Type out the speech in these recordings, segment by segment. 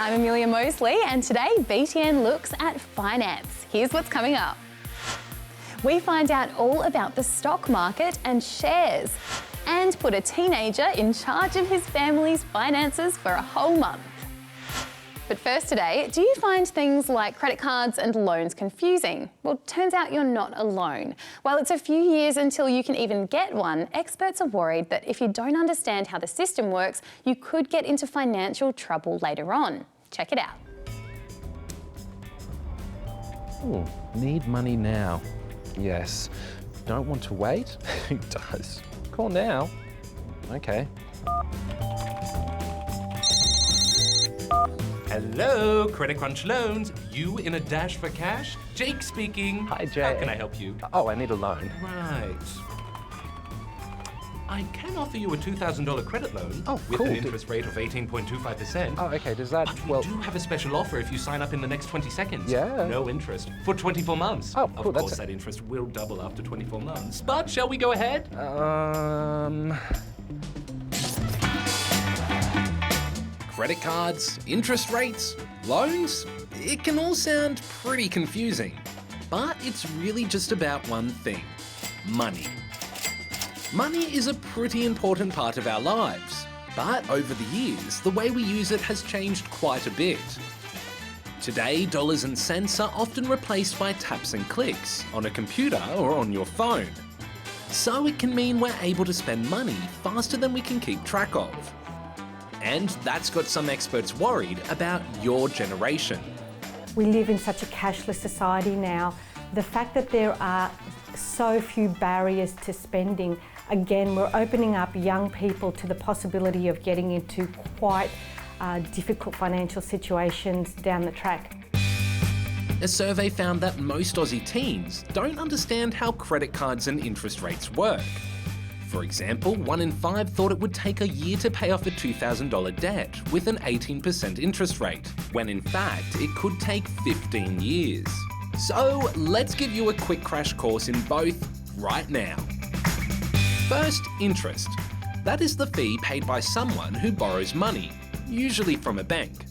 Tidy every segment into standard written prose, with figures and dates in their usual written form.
I'm Amelia Mosley, and today BTN looks at finance. Here's what's coming up. We find out all about the stock market and shares, and put a teenager in charge of his family's finances for a whole month. But first today, do you find things like credit cards and loans confusing? Well, turns out you're not alone. While it's a few years until you can even get one, experts are worried that if you don't understand how the system works, you could get into financial trouble later on. Check it out. Ooh, need money now. Yes. Don't want to wait? Who does? Call now. Okay. Hello, Credit Crunch Loans. You in a dash for cash? Jake speaking. Hi, Jay. How can I help you? Oh, I need a loan. Right. I can offer you a $2,000 credit loan with cool. an interest rate of 18.25%. Oh, okay. Does that, But we do have a special offer if you sign up in the next 20 seconds. Yeah. No interest for 24 months. Oh, cool. Of course, that interest will double after 24 months. But shall we go ahead? Credit cards, interest rates, loans, it can all sound pretty confusing. But it's really just about one thing: money. Money is a pretty important part of our lives, but over the years, the way we use it has changed quite a bit. Today, dollars and cents are often replaced by taps and clicks on a computer or on your phone. So it can mean we're able to spend money faster than we can keep track of. And that's got some experts worried about your generation. We live in such a cashless society now. The fact that there are so few barriers to spending, again, we're opening up young people to the possibility of getting into quite difficult financial situations down the track. A survey found that most Aussie teens don't understand how credit cards and interest rates work. For example, 1 in 5 thought it would take a year to pay off a $2,000 debt with an 18% interest rate, when in fact it could take 15 years. So let's give you a quick crash course in both right now. First, interest. That is the fee paid by someone who borrows money, usually from a bank.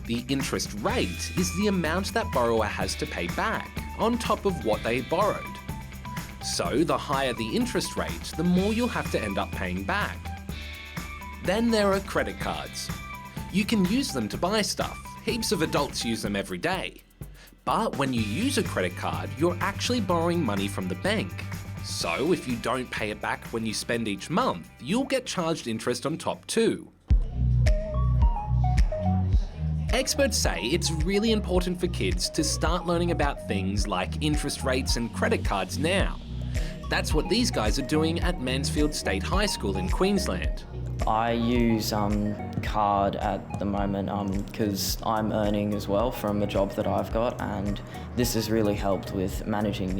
The interest rate is the amount that borrower has to pay back on top of what they borrowed. So the higher the interest rate, the more you'll have to end up paying back. Then there are credit cards. You can use them to buy stuff. Heaps of adults use them every day. But when you use a credit card, you're actually borrowing money from the bank. So if you don't pay it back when you spend each month, you'll get charged interest on top too. Experts say it's really important for kids to start learning about things like interest rates and credit cards now. That's what these guys are doing at Mansfield State High School in Queensland. I use card at the moment because I'm earning as well from a job that I've got, and this has really helped with managing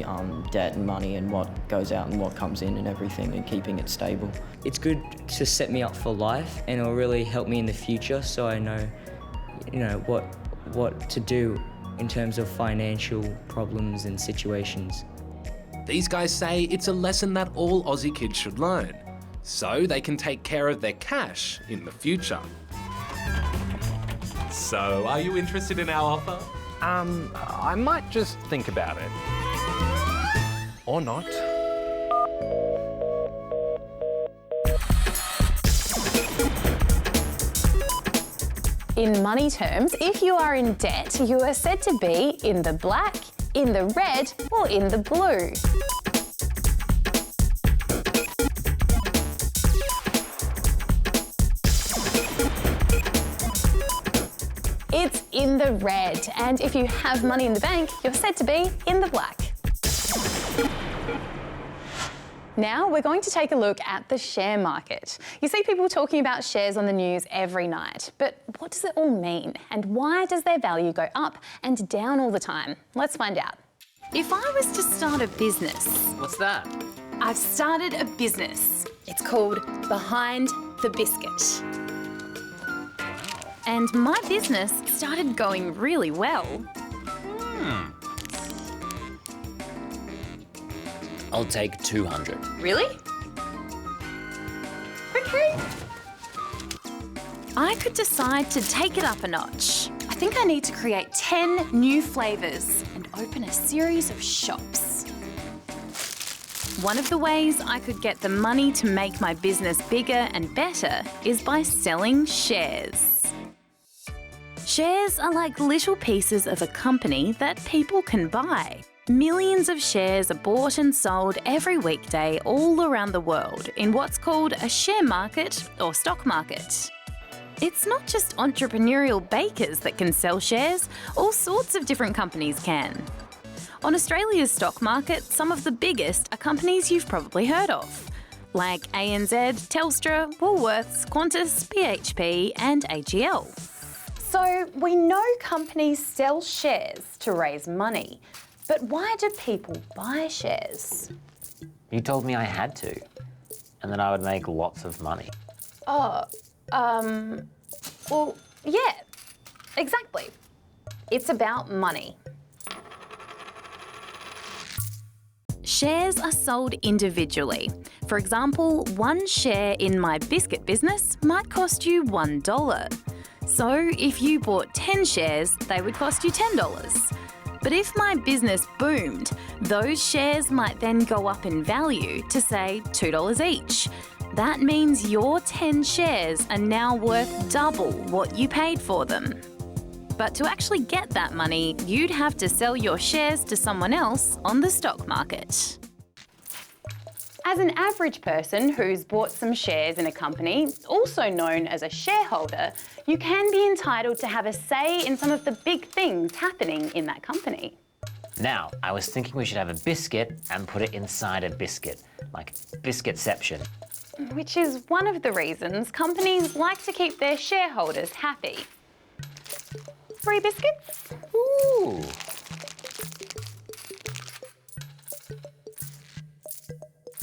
debt and money and what goes out and what comes in and everything, and keeping it stable. It's good to set me up for life, and it'll really help me in the future, so I know, what to do in terms of financial problems and situations. These guys say it's a lesson that all Aussie kids should learn, so they can take care of their cash in the future. So, are you interested in our offer? I might just think about it. Or not. In money terms, if you are in debt, you are said to be in the black, in the red, or in the blue. It's in the red, and if you have money in the bank, you're said to be in the black. Now we're going to take a look at the share market. You see people talking about shares on the news every night, but what does it all mean? And why does their value go up and down all the time? Let's find out. If I was to start a business... What's that? I've started a business. It's called Behind the Biscuit. And my business started going really well. I'll take 200. Really? Okay. I could decide to take it up a notch. I think I need to create 10 new flavours and open a series of shops. One of the ways I could get the money to make my business bigger and better is by selling shares. Shares are like little pieces of a company that people can buy. Millions of shares are bought and sold every weekday all around the world in what's called a share market or stock market. It's not just entrepreneurial bakers that can sell shares, all sorts of different companies can. On Australia's stock market, some of the biggest are companies you've probably heard of, like ANZ, Telstra, Woolworths, Qantas, BHP and AGL. So we know companies sell shares to raise money, but why do people buy shares? You told me I had to, and that I would make lots of money. Well, yeah, exactly. It's about money. Shares are sold individually. For example, one share in my biscuit business might cost you $1. So if you bought 10 shares, they would cost you $10. But if my business boomed, those shares might then go up in value to say $2 each. That means your 10 shares are now worth double what you paid for them. But to actually get that money, you'd have to sell your shares to someone else on the stock market. As an average person who's bought some shares in a company, also known as a shareholder, you can be entitled to have a say in some of the big things happening in that company. Now, I was thinking we should have a biscuit and put it inside a biscuit, like Biscuitception. Which is one of the reasons companies like to keep their shareholders happy. Free biscuits? Ooh.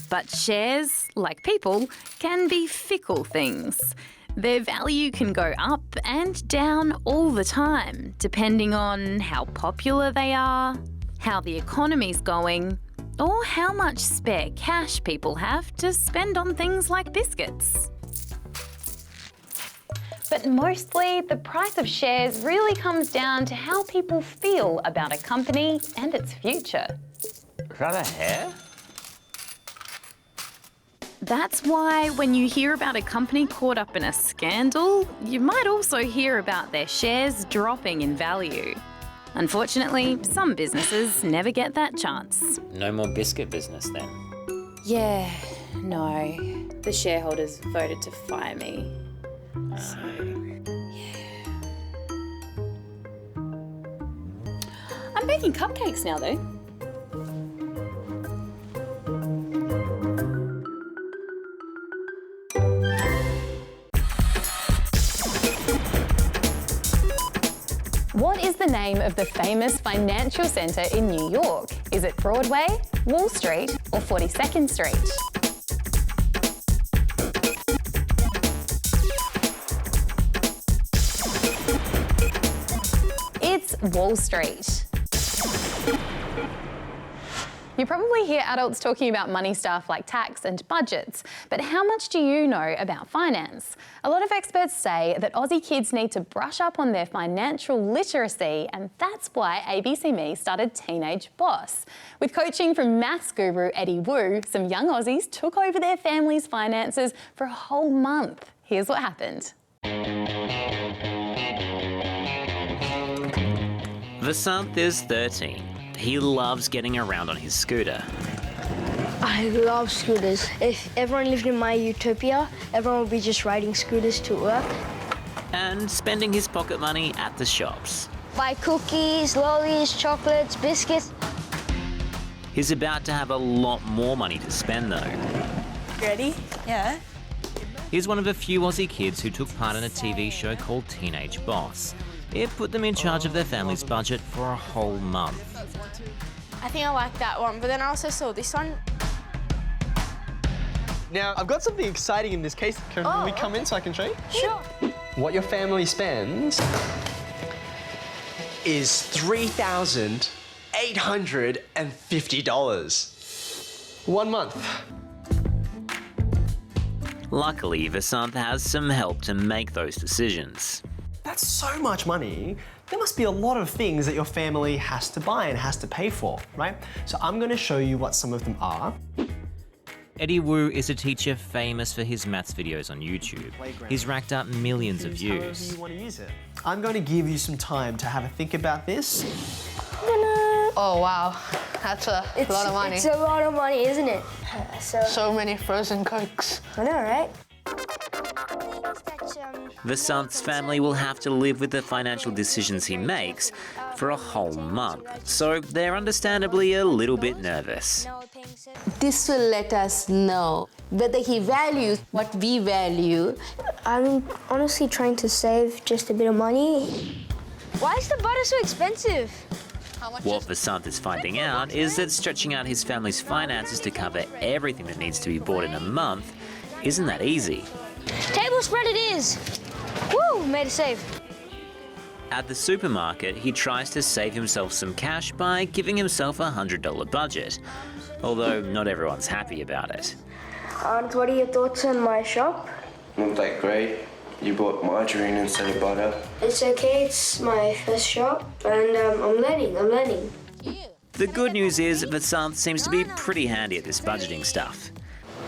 But shares, like people, can be fickle things. Their value can go up and down all the time, depending on how popular they are, how the economy's going, or how much spare cash people have to spend on things like biscuits. But mostly, the price of shares really comes down to how people feel about a company and its future. Is that a hair? That's why when you hear about a company caught up in a scandal, you might also hear about their shares dropping in value. Unfortunately, some businesses never get that chance. No more biscuit business then. Yeah, no. The shareholders voted to fire me. So, yeah. I'm baking cupcakes now, though. What is the name of the famous financial centre in New York? Is it Broadway, Wall Street, or 42nd Street? It's Wall Street. You probably hear adults talking about money stuff like tax and budgets, but how much do you know about finance? A lot of experts say that Aussie kids need to brush up on their financial literacy, and that's why ABC Me started Teenage Boss. With coaching from maths guru Eddie Wu, some young Aussies took over their family's finances for a whole month. Here's what happened. Vasanth is 13. He loves getting around on his scooter. I love scooters. If everyone lived in my utopia, everyone would be just riding scooters to work. And spending his pocket money at the shops. Buy cookies, lollies, chocolates, biscuits. He's about to have a lot more money to spend though. Ready? Yeah. He's one of a few Aussie kids who took part in a TV show called Teenage Boss. It put them in charge of their family's budget for a whole month. I think I like that one, but then I also saw this one. Now, I've got something exciting in this case. Can we come in so I can show you? Sure. What your family spends is $3,850. 1 month. Luckily, Vasanth has some help to make those decisions. That's so much money. There must be a lot of things that your family has to buy and has to pay for, right? So I'm going to show you what some of them are. Eddie Wu is a teacher famous for his maths videos on YouTube. He's racked up millions of views. However you want to use it. I'm going to give you some time to have a think about this. Oh wow, that's a lot of money. It's a lot of money, isn't it? So many frozen cokes. I know, right? Vasanth's family will have to live with the financial decisions he makes for a whole month, so they're understandably a little bit nervous. This will let us know whether he values what we value. I'm honestly trying to save just a bit of money. Why is the butter so expensive? What Vasanth is finding out is that stretching out his family's finances to cover everything that needs to be bought in a month isn't that easy. Table spread it is. Woo, made a save. At the supermarket, he tries to save himself some cash by giving himself a $100 budget, although not everyone's happy about it. Aunt, what are your thoughts on my shop? Not that great. You bought margarine instead of butter. It's okay, it's my first shop, and I'm learning. The good news is Vasanth seems to be pretty handy at this budgeting stuff.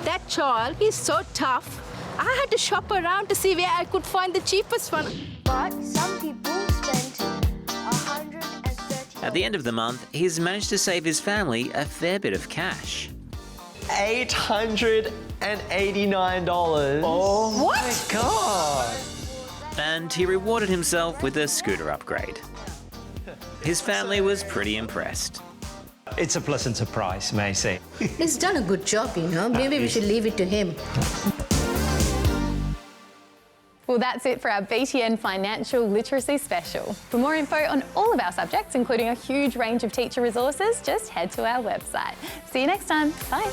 That child is so tough. I had to shop around to see where I could find the cheapest one. But some people spend $130. At the end of the month, he's managed to save his family a fair bit of cash. $889. Oh my God! And he rewarded himself with a scooter upgrade. His family was pretty impressed. It's a pleasant surprise, may I say. He's done a good job, you know. Maybe we should leave it to him. Well, that's it for our BTN Financial Literacy Special. For more info on all of our subjects, including a huge range of teacher resources, just head to our website. See you next time. Bye.